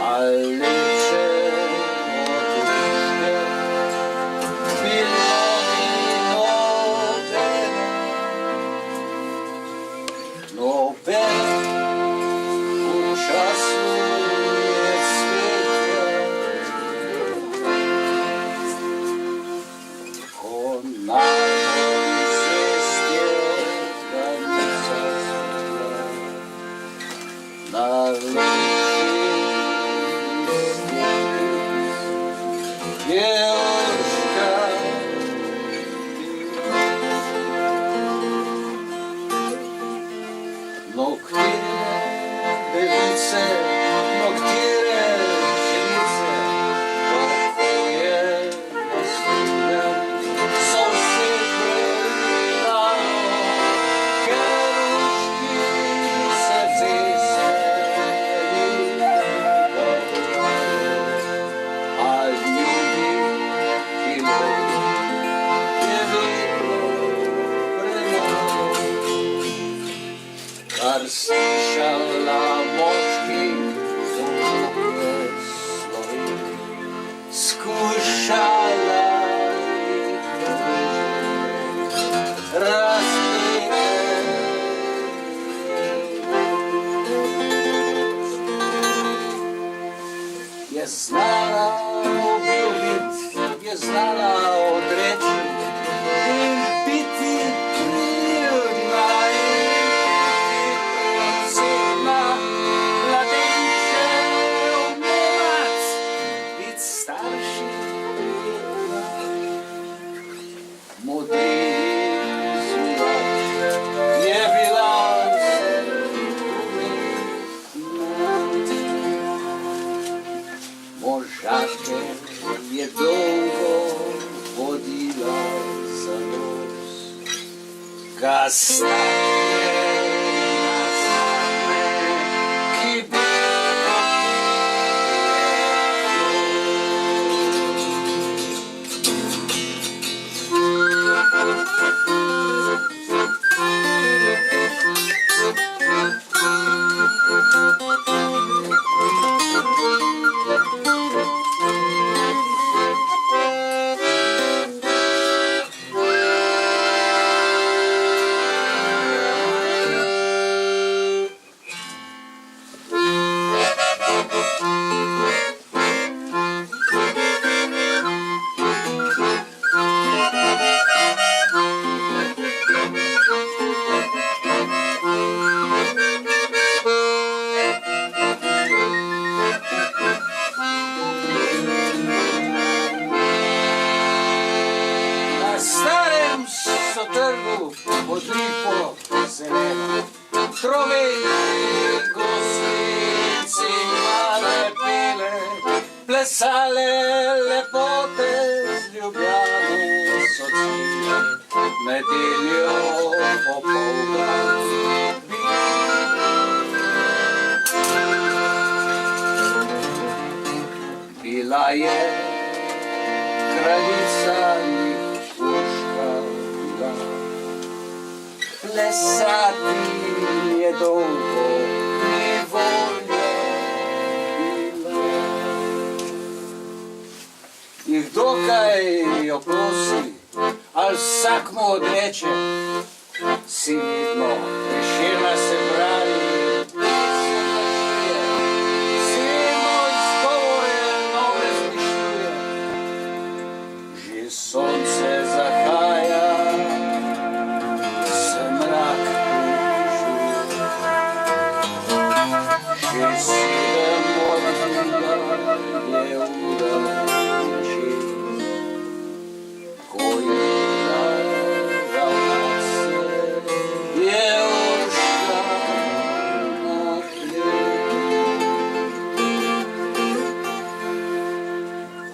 alle če oduške, bilo ni nobene v času je svetja, ko najbolj zvestje granica svetla na slišala moški dolge slovi, skušala jih razpeti. Je znala obljubiti, je znala odreči in biti priljubljenja. Možake je dolgo vodila za nos, ga stane nazadne, ki bi pod lipo zeleno, troveli gostinci male pile, plesale lepote z Ljubljane so cile, nedeljo popoldan. Bila je kraljica plesati je dolgo ni volja bila. In kdo kaj jo prosi, ali vsak mu odreče, si vidno Prešerna se brani, si moj izgovore nove zmišljuje. Že sonce zahaja, že 7 odmila je ura noči, ko je naravna se je ušla na hljeb.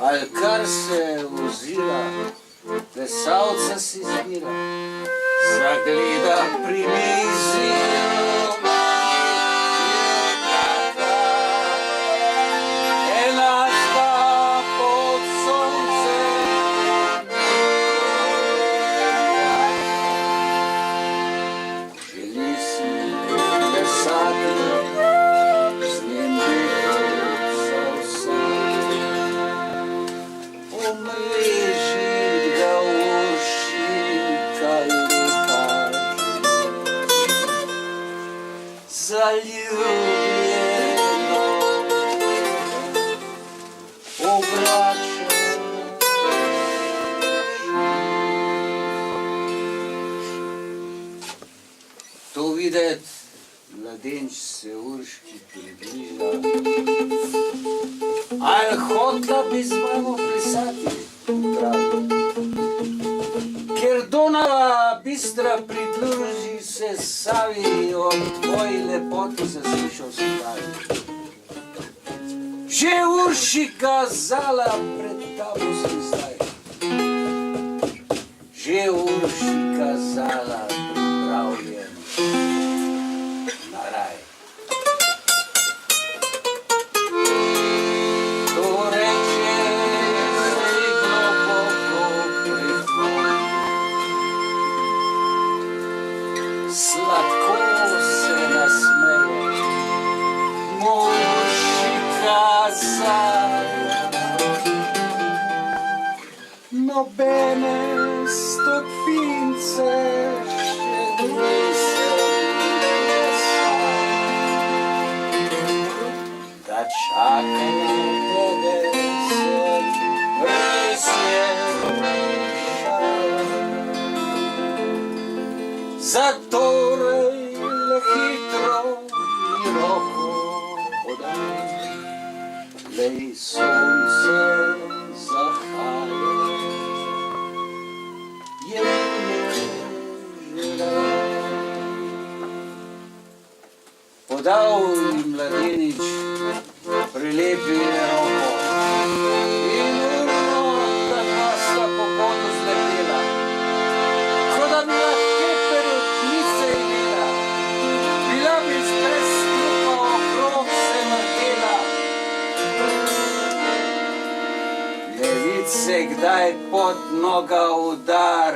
Ali kar se ozira, plesalca si zbira, zagleda pri mizi. Z njim biti videt, mladenč se Urški približa. Al hotla bi z mano plesati, pravi. Ker Donava bistra pridruži se Savi, od tvoji lepoti zaslišal spravi. Že Urši kazala, pred tabo sem zdaj. Že Urši kazala, pripravljen na raj. To reče se globoko pritvori. Sladko se nasmeje, Urši kazala. Nobene stopince še nisem plesal, da čakanje tebe se res je šala. Zatorej le hitro mi roko podaj, lej sonce zahaja. Podal jim mladenič, prilepi roko in urno tako sta po podu zletela, ko da bi na keperju tnice imela, bila bi brez strupa okrog se vrtela. Ne vid se kdaj pod noga udar,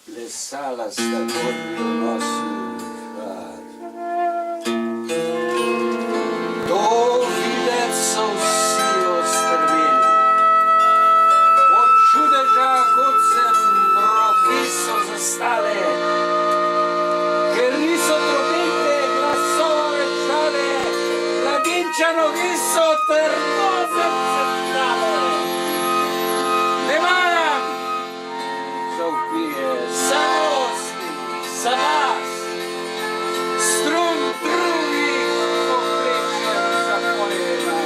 plesala sta kot bi v nosu. So vsi ostrveli, od čudeža, kot sem roki so zastale, ker niso trobente glasova več dale, mladinča nogi so trdo zacrtale. Ne maram, so vpije, za gosti, za vas, strun drugih poprečjem za polena.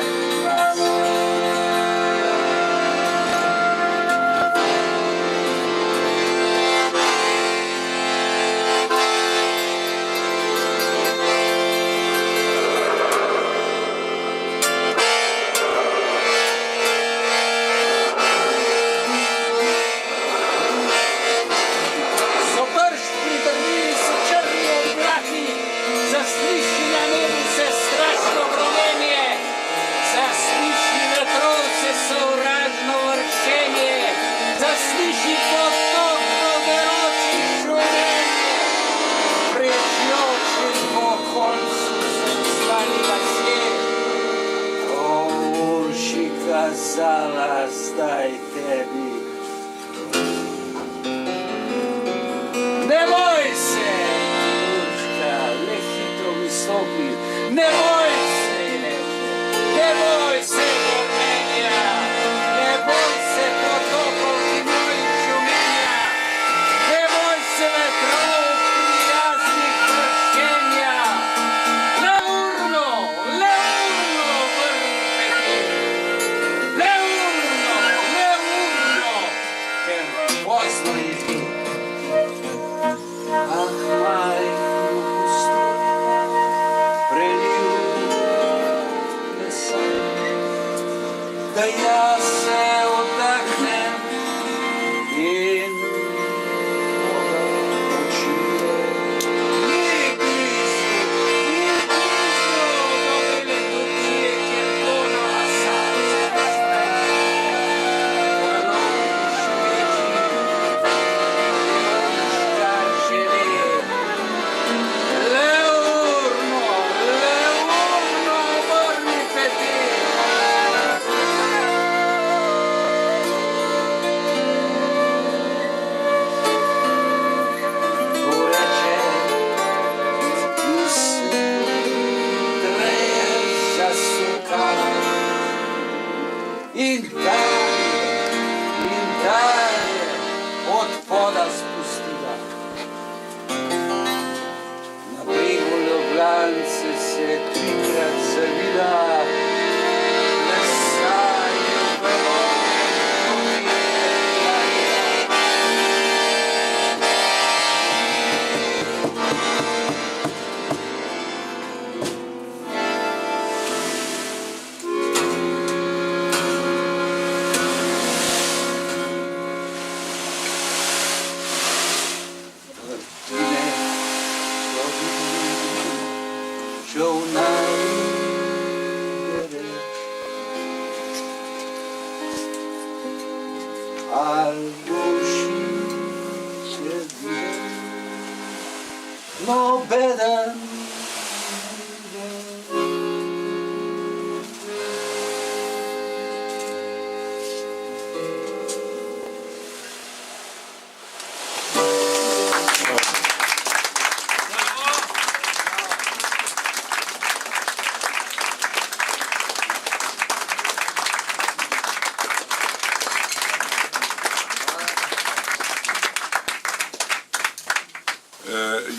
Kazala zdaj tebi. Ne boj se, Urška, le hitro mi stopi. Ne boj se, ne boj se, Gormenja, ne boj se potopov in mojih šumenja, ne boj se vetrov prijaznih vršenja. Le urno vrni peti. Pozno je ti, ah, majhno pusto, prelil me sam, da jaz se oddahnem in moga počije. Ni blizu, do bele Turčije, kjer Donava salce razpre. In dalje od poda spustila. beden.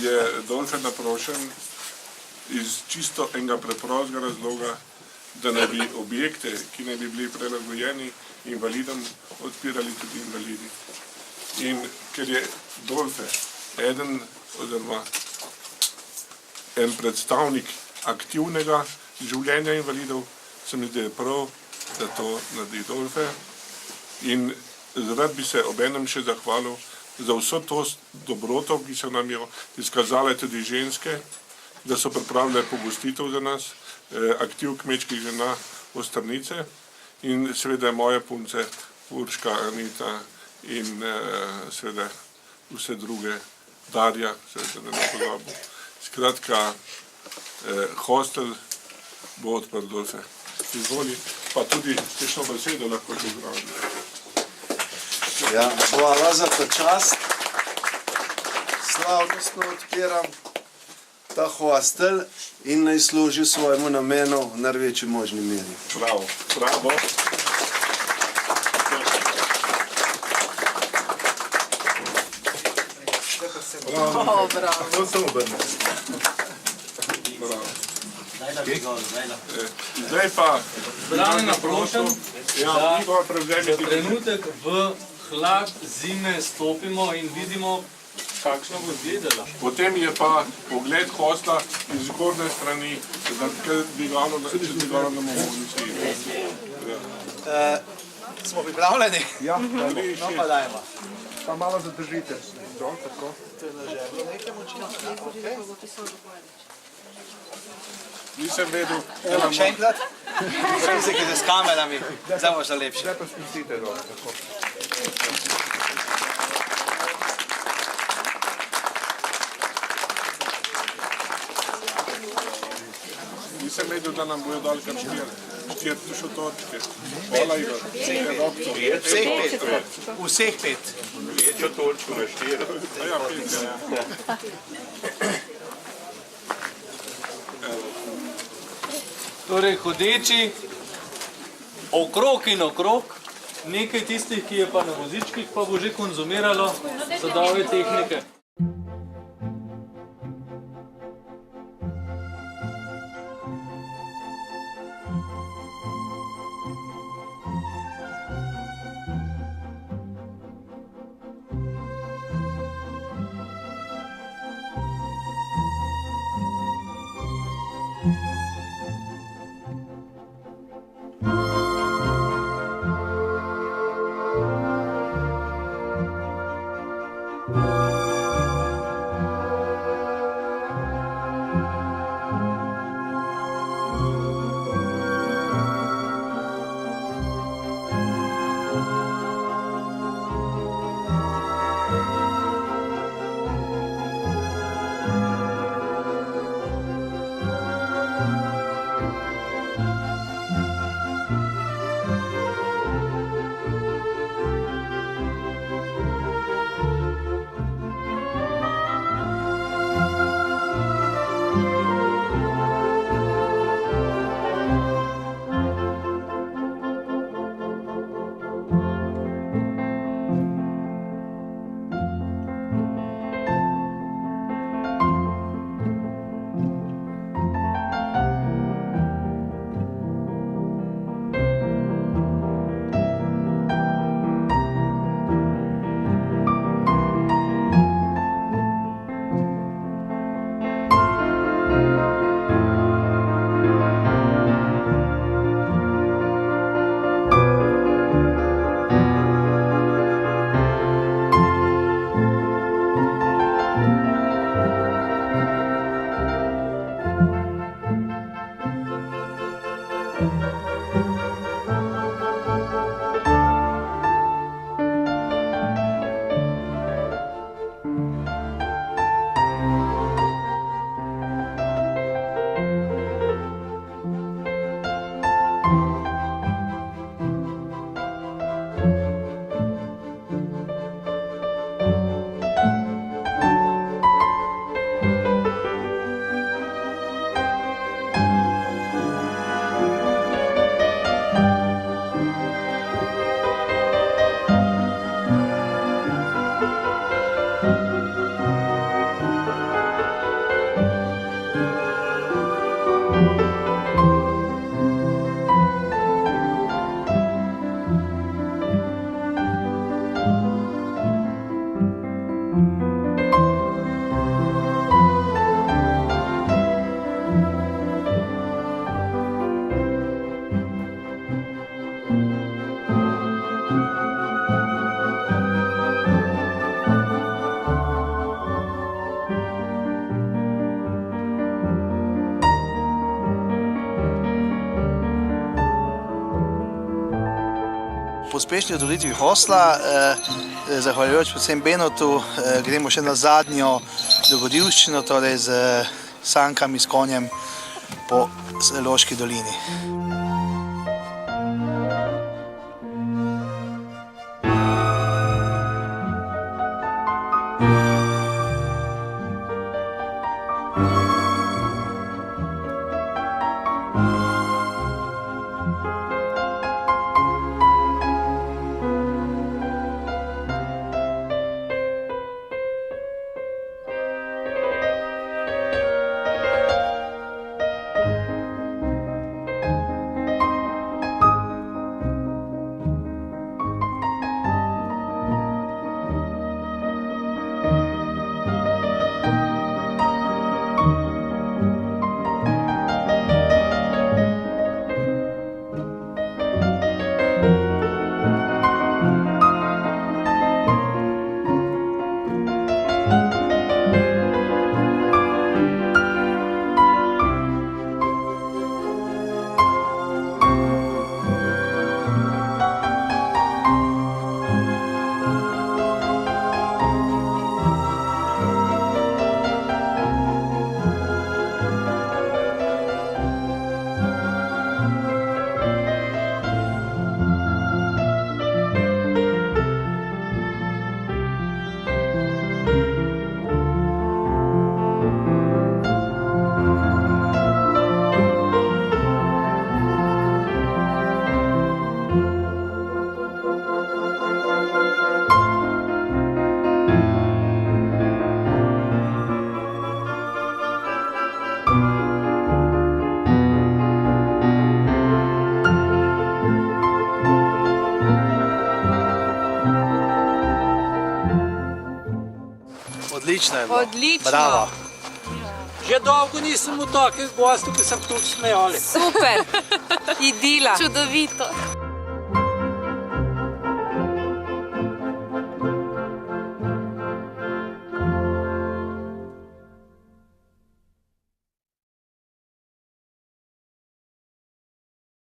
Je Dolfe naprošen iz čisto enega preprostega razloga, da naj bi objekte, ki naj bi bili prilagojeni invalidom, odpirali tudi invalidi. In ker je Dolfe eden oziroma en predstavnik aktivnega življenja invalidov, se mi zdi prav, da to naredi Dolfe. In rad bi se obenem še zahvalil za vso to dobroto, ki so nam jo izkazale tudi ženske, da so pripravile pogostitev za nas, aktiv kmečkih žena Ostrnice in seveda moje punce Urška, Anita in seveda vse druge, Darja, seveda da ne pozabim. Skratka, hostel bo odprl Dolfe. Izvoli, pa tudi kakšno besedo lahko še zraven. Ja, hvala za ta čast. Slavnostno odpiram ta hostel in naj služi svojemu namenu v največji možni meri. Bravo, bravo. To sem obrnil. Zdaj pa Brane naprošam, da za trenutek v hlad zime stopimo in vidimo, kakšno bo izgledala. potem je pa pogled hostla iz zgornje strani, da dvigalo ne mogoče. Smo pripravljeni? Ja, No pa dajmo. pa malo zadržite. Dol, tako. Nisem vedel, da nam Še enkrat? Fizike z kamerami, zdaj bo še lepše. pa spustite dol. Tako. Nisem vedel, da nam bojo dal kar štiri šotorčke. Hvala, Igor. Vseh pet. Vseh pet. Večjo točko na štiri. Ja, pet, ja. Torej, hodeči okrog in okrog, nekaj tistih, ki je pa na vozičkih, pa bo že konzumiralo sadove tehnike. pospešni otvoritvi hostla, zahvaljujoč predvsem Benotu, gremo še na zadnjo dogodivščino, torej z sankami, s konjem po Loški dolini. Odlično je bilo. Odlično. Bravo. Že dolgo nisem v takih gostov, ki sem tukaj smejali. Super. Idila. Čudovito.